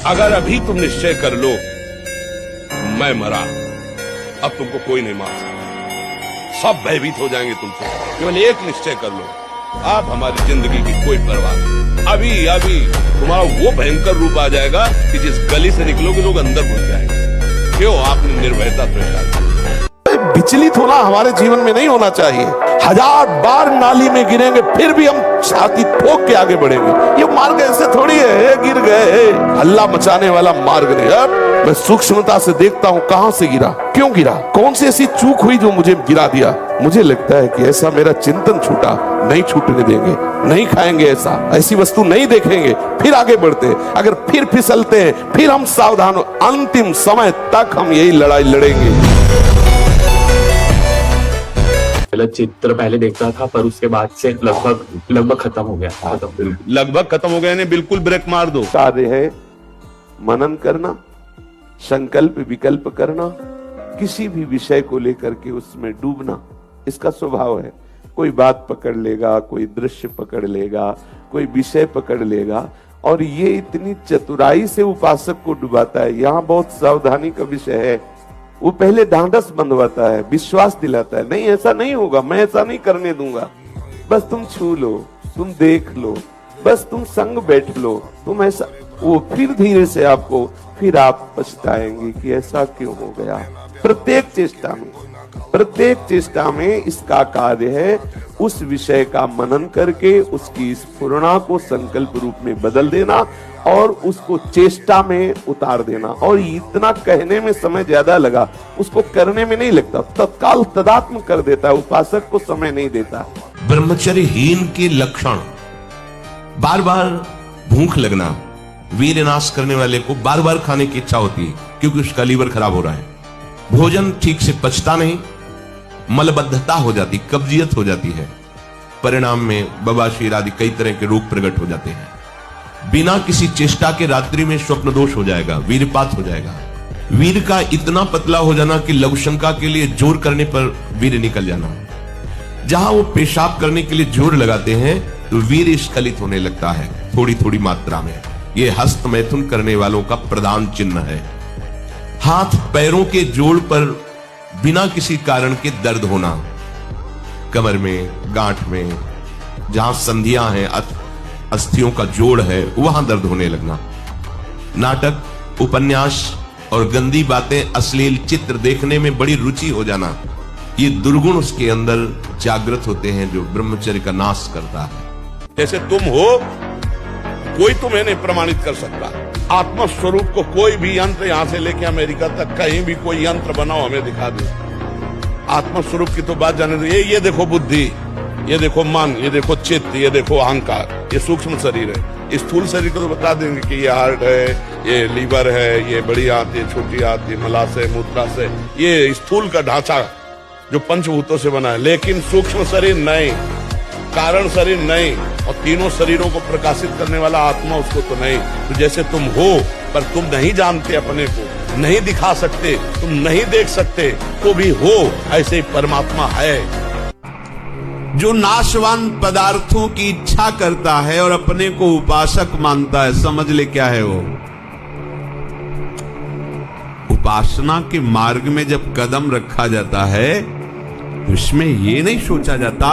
अगर अभी तुम निश्चय कर लो मैं मरा, अब तुमको कोई नहीं मार सकता, सब भयभीत हो जाएंगे तुमसे। केवल एक निश्चय कर लो, आप हमारी जिंदगी की कोई परवाह नहीं। अभी अभी तुम्हारा वो भयंकर रूप आ जाएगा कि जिस गली से निकलोगे लोग अंदर घुस जाएंगे। क्यों? आपने निर्भयता स्वीकार। विचलित होना हमारे जीवन में नहीं होना चाहिए। 1000 बार नाली में गिरेंगे फिर भी हम छाती ठोक के आगे बढ़ेंगे। ये मार्ग ऐसे थोड़ी है गिर गए, हल्ला मचाने वाला मार्ग नहीं। अब मैं सूक्ष्मता से देखता हूँ कहां से गिरा, क्यों गिरा, कौन सी ऐसी चूक हुई जो मुझे गिरा दिया। मुझे लगता है कि ऐसा मेरा चिंतन छूटा, नहीं छूटने देंगे, नहीं खाएंगे ऐसी वस्तु नहीं देखेंगे, फिर आगे बढ़ते। अगर फिर फिसलते हैं फिर हम सावधान, अंतिम समय तक हम यही लड़ाई लड़ेंगे। चित्र पहले देखता था पर उसके बाद से लगभग खत्म हो गया। लगभग खत्म हो गया, यानी बिल्कुल ब्रेक मार दो। कार्य है मनन करना, संकल्प विकल्प करना, किसी भी विषय को लेकर के उसमें डूबना, इसका स्वभाव है। कोई बात पकड़ लेगा, कोई दृश्य पकड़ लेगा, कोई विषय पकड़ लेगा, और ये इतनी चतुराई से उपासक को डुबाता है। यहाँ बहुत सावधानी का विषय है। वो पहले ढांढस बंधवाता है, विश्वास दिलाता है, नहीं ऐसा नहीं होगा, मैं ऐसा नहीं करने दूंगा, बस तुम छू लो, तुम देख लो, बस तुम संग बैठ लो, तुम ऐसा। वो फिर धीरे से आपको, फिर आप पछताएंगे कि ऐसा क्यों हो गया। प्रत्येक चेष्टा में इसका कार्य है उस विषय का मनन करके उसकी स्फुरणा को संकल्प रूप में बदल देना और उसको चेष्टा में उतार देना। और इतना कहने में समय ज्यादा लगा, उसको करने में नहीं लगता, तत्काल तदात्म कर देता है, उपासक को समय नहीं देता। ब्रह्मचर्यहीन के लक्षण, बार बार भूख लगना, वीर नाश करने वाले को बार बार खाने की इच्छा होती है क्योंकि उसका लीवर खराब हो रहा है, भोजन ठीक से पचता नहीं, मलबद्धता हो जाती, कब्जियत हो जाती है, परिणाम में बवासीर आदि कई तरह के रोग प्रकट हो जाते हैं। बिना किसी चेष्टा के रात्रि में स्वप्न दोष हो जाएगा, वीरपात हो जाएगा, वीर का इतना पतला हो जाना कि लघुशंका के लिए जोर करने पर वीर निकल जाना। जहां वो पेशाब करने के लिए जोर लगाते हैं तो वीर स्खलित होने लगता है थोड़ी थोड़ी मात्रा में। ये हस्त मैथुन करने वालों का प्रधान चिन्ह है। हाथ पैरों के जोड़ पर बिना किसी कारण के दर्द होना, कमर में, गांठ में, जहां संधियां हैं, अस्थियों का जोड़ है, वहां दर्द होने लगना। नाटक, उपन्यास और गंदी बातें, अश्लील चित्र देखने में बड़ी रुचि हो जाना, ये दुर्गुण उसके अंदर जागृत होते हैं जो ब्रह्मचर्य का नाश करता है। जैसे तुम हो, कोई तुम्हें नहीं प्रमाणित कर सकता। आत्म स्वरूप को कोई भी यंत्र यहां से लेके अमेरिका तक कहीं भी कोई यंत्र बनाओ, हमें दिखा दो। आत्म स्वरूप की तो बात जाने दो। ये देखो बुद्धि, ये देखो मन, ये देखो चित्त, ये देखो अहंकार, ये सूक्ष्म शरीर है। स्थूल शरीर को तो बता देंगे कि ये हार्ट है, ये लीवर है, ये बड़ी आंत, ये छोटी आंत, ये मलाशय, मूत्राशय, ये स्थूल का ढांचा जो पंचभूतों से बना है। लेकिन सूक्ष्म शरीर नहीं, कारण शरीर नहीं, और तीनों शरीरों को प्रकाशित करने वाला आत्मा उसको तो नहीं। तो जैसे तुम हो पर तुम नहीं जानते, अपने को नहीं दिखा सकते, तुम नहीं देख सकते, तो भी हो, ऐसे ही परमात्मा है। जो नाशवान पदार्थों की इच्छा करता है और अपने को उपासक मानता है, समझ ले क्या है वो। उपासना के मार्ग में जब कदम रखा जाता है तो इसमें ये नहीं सोचा जाता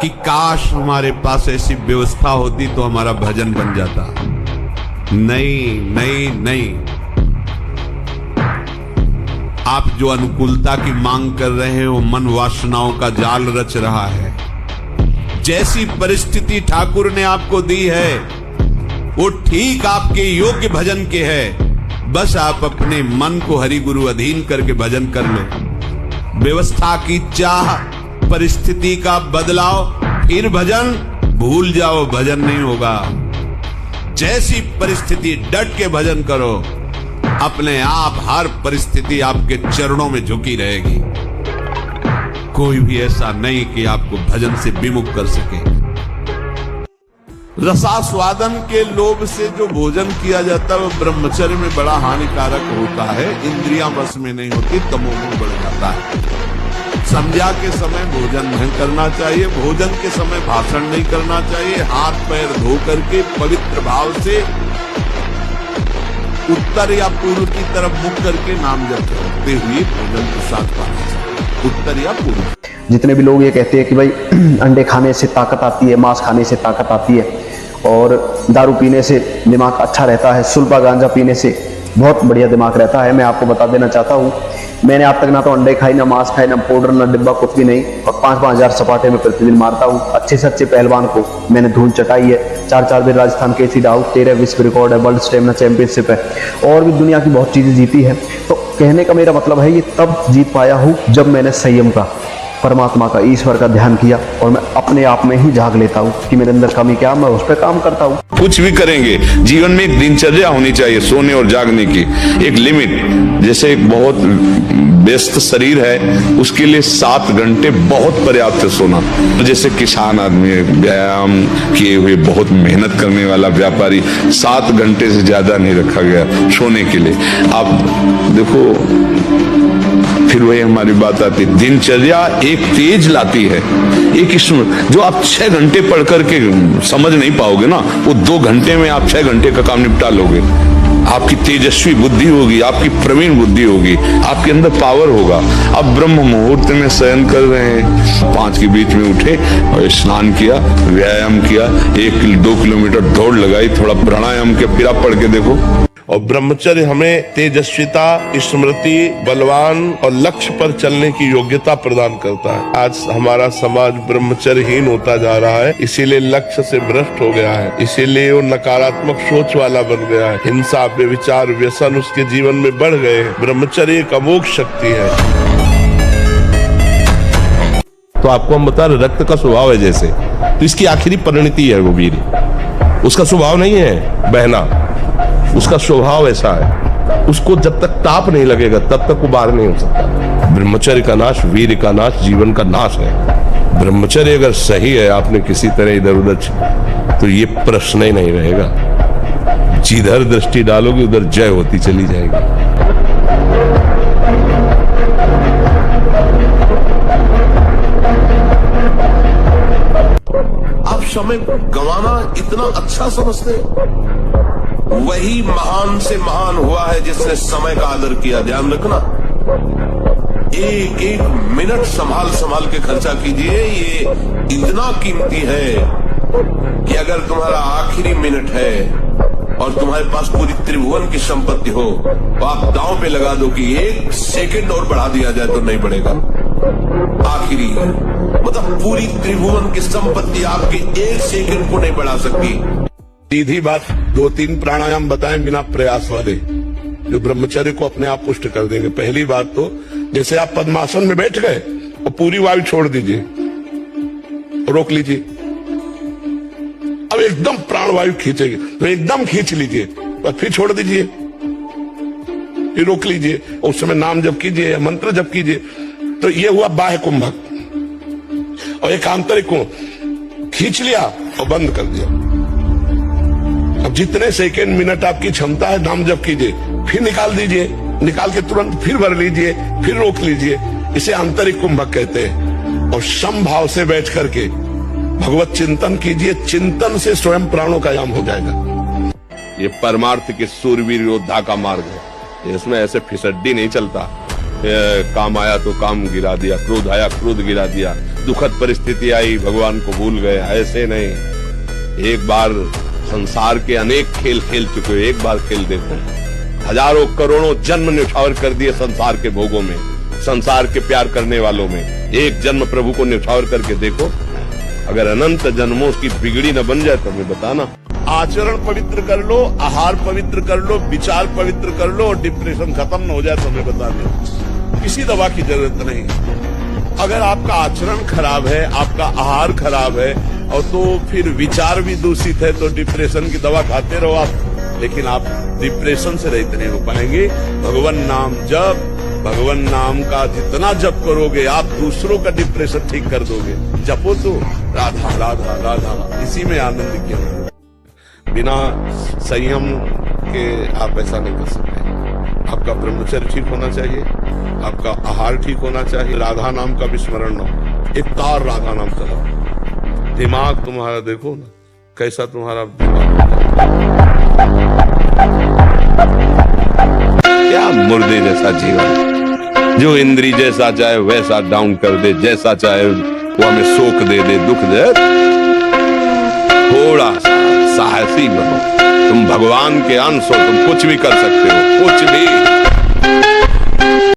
कि काश हमारे पास ऐसी व्यवस्था होती तो हमारा भजन बन जाता। नहीं नहीं नहीं, आप जो अनुकूलता की मांग कर रहे हो मन वासनाओं का जाल रच रहा है। जैसी परिस्थिति ठाकुर ने आपको दी है वो ठीक आपके योग्य भजन के है। बस आप अपने मन को हरि गुरु अधीन करके भजन कर लो। व्यवस्था की चाह, परिस्थिति का बदलाव, फिर भजन भूल जाओ, भजन नहीं होगा। जैसी परिस्थिति डट के भजन करो, अपने आप हर परिस्थिति आपके चरणों में झुकी रहेगी। कोई भी ऐसा नहीं कि आपको भजन से विमुख कर सके। रसास्वादन के लोभ से जो भोजन किया जाता है वो ब्रह्मचर्य में बड़ा हानिकारक होता है। इंद्रियां बस में नहीं होती, तमोगुण बढ़ जाता है। संध्या के समय भोजन नहीं करना चाहिए, भोजन के समय भाषण नहीं करना चाहिए। हाथ पैर धो करके पवित्र भाव से उत्तर या पूर्व की तरफ मुख करके नाम जप करते हुए भोजन प्रसाद पाना चाहिए। उत्तर या पूर्व। जितने भी लोग ये कहते हैं कि भाई अंडे खाने से ताकत आती है, मांस खाने से ताकत आती है और दारू पीने से दिमाग अच्छा रहता है, सुल्फा गांजा पीने से बहुत बढ़िया दिमाग रहता है, मैं आपको बता देना चाहता हूँ। मैंने आज तक ना तो अंडे खाई, ना मांस खाई, ना पाउडर, ना डिब्बा, कुछ भी नहीं, और 5-5 हजार सपाटे में प्रतिदिन मारता हूँ। अच्छे से अच्छे पहलवान को मैंने धूल चटाई है। 4 बार राजस्थान के सीड आउट, 13 विश्व रिकॉर्ड है, वर्ल्ड स्टेमिना चैंपियनशिप है और भी दुनिया की बहुत चीजें जीती है। तो कहने का मेरा मतलब है ये तब जीत पाया हूँ जब मैंने संयम का, परमात्मा का, ईश्वर का ध्यान किया और मैं अपने आप में ही झाग लेता हूँ कि मेरे अंदर कमी क्या, मैं उस पर काम करता हूँ। कुछ भी करेंगे, जीवन में एक दिनचर्या होनी चाहिए सोने और जागने की, एक लिमिट। जैसे एक बहुत व्यस्त शरीर है, उसके लिए 7 घंटे बहुत पर्याप्त है सोना। जैसे किसान आदमी, व्यायाम किए हुए, बहुत मेहनत करने वाला व्यापारी, 7 घंटे से ज्यादा नहीं रखा गया सोने के लिए। आप देखो, फिर वही हमारी बात आती है, दिनचर्या एक तेज लाती है, एक इसमें जो आप 6 घंटे पढ़ करके समझ नहीं पाओगे ना, वो 2 घंटे में आप 6 घंटे का काम निपटा लोगे। आपकी तेजस्वी बुद्धि होगी, आपकी प्रवीण बुद्धि होगी, आपके अंदर पावर होगा। अब ब्रह्म मुहूर्त में शयन कर रहे हैं, 5 के बीच में उठे और स्नान किया, व्यायाम किया, 1-2 किलोमीटर दौड़ लगाई, थोड़ा प्राणायाम किया, फिर आप पढ़ के देखो। और ब्रह्मचर्य हमें तेजस्विता, स्मृति, बलवान और लक्ष्य पर चलने की योग्यता प्रदान करता है। आज हमारा समाज ब्रह्मचर्यहीन होता जा रहा है, इसीलिए लक्ष्य से भ्रष्ट हो गया है, इसीलिए वो नकारात्मक सोच वाला बन गया है। हिंसा, व्यभिचार, व्यसन उसके जीवन में बढ़ गए हैं। ब्रह्मचर्य एक अमोघ शक्ति है। तो आपको हम बता रहे, रक्त का स्वभाव है जैसे, तो इसकी आखिरी परिणति है वो वीर। उसका स्वभाव नहीं है बहना, उसका स्वभाव ऐसा है, उसको जब तक ताप नहीं लगेगा तब तक वो बाहर नहीं हो सकता। ब्रह्मचर्य का नाश वीर का नाश, जीवन का नाश है। ब्रह्मचर्य अगर सही है, आपने किसी तरह इधर उधर, तो ये प्रश्न ही नहीं रहेगा। जिधर दृष्टि डालोगे उधर जय होती चली जाएगी। आप समय गंवाना इतना अच्छा समझते हो? वही महान से महान हुआ है जिसने समय का आदर किया। ध्यान रखना, एक मिनट संभाल संभाल के खर्चा कीजिए। ये इतना कीमती है कि अगर तुम्हारा आखिरी मिनट है और तुम्हारे पास पूरी त्रिभुवन की संपत्ति हो, तो आप दांव पे लगा दो कि 1 सेकंड और बढ़ा दिया जाए तो नहीं बढ़ेगा। आखिरी मतलब पूरी त्रिभुवन की संपत्ति आपके 1 सेकंड को नहीं बढ़ा सकती। सीधी बात, 2-3 प्राणायाम बताएं बिना प्रयास वाले, जो ब्रह्मचर्य को अपने आप पुष्ट कर देंगे। पहली बात तो, जैसे आप पद्मासन में बैठ गए और पूरी वायु छोड़ दीजिए, रोक लीजिए। अब एकदम प्राणवायु खींचेगी तो एकदम खींच लीजिए, और फिर छोड़ दीजिए, फिर रोक लीजिए। उस समय नाम जप कीजिए या मंत्र जप कीजिए। तो ये हुआ बाह्य कुंभक। और एक आंतरिक कुंभ, खींच लिया और बंद कर दिया। अब जितने सेकेंड मिनट आपकी क्षमता है नाम जप कीजिए, फिर निकाल दीजिए, निकाल के तुरंत फिर भर लीजिए, फिर रोक लीजिए। इसे आंतरिक कुंभक कहते हैं। और समभाव से बैठ करके भगवत चिंतन कीजिए। चिंतन से स्वयं प्राणों का याम हो जाएगा। ये परमार्थ के सूरवीर योद्धा का मार्ग है, इसमें ऐसे फिसड्डी नहीं चलता। काम आया तो काम गिरा दिया, क्रोध आया क्रोध गिरा दिया, दुखद परिस्थिति आई भगवान को भूल गए, ऐसे नहीं। एक बार संसार के अनेक खेल खेल चुके हो, एक बार खेल देखो। हजारों करोड़ों जन्म न्यौछावर कर दिए संसार के भोगों में, संसार के प्यार करने वालों में। एक जन्म प्रभु को न्यौछावर करके देखो। अगर अनंत जन्मों की बिगड़ी न बन जाए तो हमें बताना। आचरण पवित्र कर लो, आहार पवित्र कर लो, विचार पवित्र कर लो, और डिप्रेशन खत्म न हो जाए तो हमें बता दो। किसी दवा की जरूरत नहीं। अगर आपका आचरण खराब है, आपका आहार खराब है, और तो फिर विचार भी दूषित है, तो डिप्रेशन की दवा खाते रहो आप, लेकिन आप डिप्रेशन से रहित नहीं हो पाएंगे। भगवान नाम जप, भगवान नाम का जितना जप करोगे आप दूसरों का डिप्रेशन ठीक कर दोगे। जपो तो राधा राधा राधा, इसी में आनंद क्यों। बिना संयम के आप ऐसा नहीं कर सकते। आपका ब्रह्मचर्य ठीक होना चाहिए, आपका आहार ठीक होना चाहिए, राधा नाम का भी स्मरण न हो। एक तार राधा नाम चलाओ। दिमाग तुम्हारा देखो ना कैसा तुम्हारा दिमाग। मुर्दे जैसा जीवन। जो इंद्री जैसा चाहे वैसा डाउन कर दे, जैसा चाहे वो हमें शोक दे दे, दुख दे। थोड़ा सा साहसी बनो, तुम भगवान के अंश हो, तुम कुछ भी कर सकते हो, कुछ भी।